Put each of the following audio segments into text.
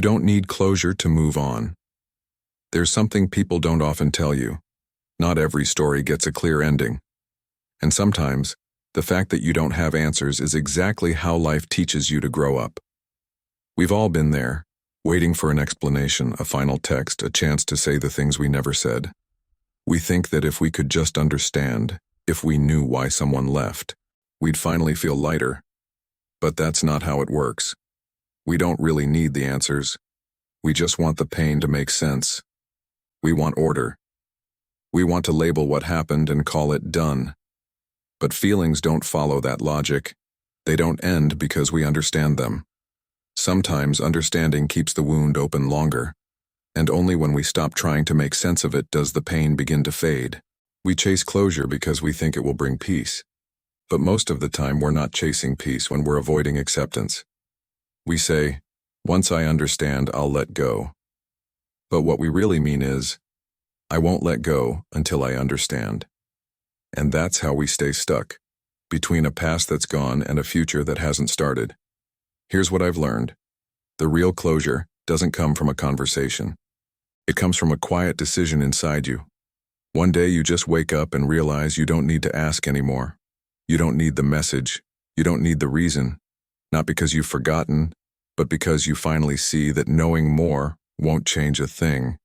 don't need closure to move on. There's something people don't often tell you. Not every story gets a clear ending. And sometimes, the fact that you don't have answers is exactly how life teaches you to grow up. We've all been there, waiting for an explanation, a final text, a chance to say the things we never said. We think that if we could just understand, if we knew why someone left, we'd finally feel lighter. But that's not how it works. We don't really need the answers. We just want the pain to make sense. We want order. We want to label what happened and call it done. But feelings don't follow that logic. They don't end because we understand them. Sometimes understanding keeps the wound open longer, and only when we stop trying to make sense of it does the pain begin to fade. We chase closure because we think it will bring peace. But most of the time we're not chasing peace when we're avoiding acceptance. We say, once I understand, I'll let go. But what we really mean is, I won't let go until I understand. And that's how we stay stuck, between a past that's gone and a future that hasn't started. Here's what I've learned. The real closure doesn't come from a conversation. It comes from a quiet decision inside you. One day you just wake up and realize you don't need to ask anymore. You don't need the message. You don't need the reason. Not because you've forgotten, but because you finally see that knowing more won't change a thing.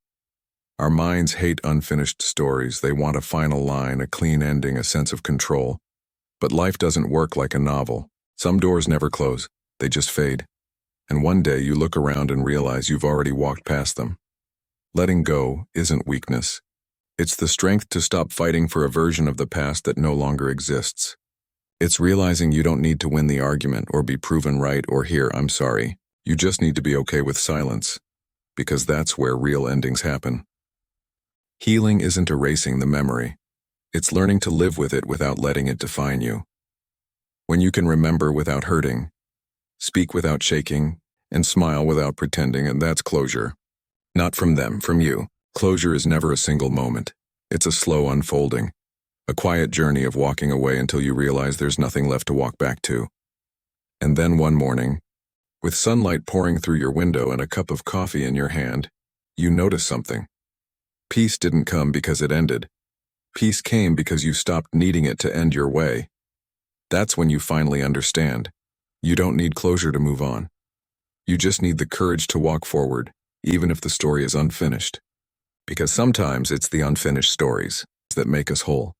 Our minds hate unfinished stories. They want a final line, a clean ending, a sense of control. But life doesn't work like a novel. Some doors never close. They just fade. And one day you look around and realize you've already walked past them. Letting go isn't weakness. It's the strength to stop fighting for a version of the past that no longer exists. It's realizing you don't need to win the argument or be proven right or hear "I'm sorry." You just need to be okay with silence, because that's where real endings happen. Healing isn't erasing the memory. It's learning to live with it without letting it define you. When you can remember without hurting, speak without shaking, and smile without pretending, and that's closure. Not from them, from you. Closure is never a single moment. It's a slow unfolding. A quiet journey of walking away until you realize there's nothing left to walk back to. And then one morning, with sunlight pouring through your window and a cup of coffee in your hand, you notice something. Peace didn't come because it ended. Peace came because you stopped needing it to end your way. That's when you finally understand. You don't need closure to move on. You just need the courage to walk forward, even if the story is unfinished. Because sometimes it's the unfinished stories that make us whole.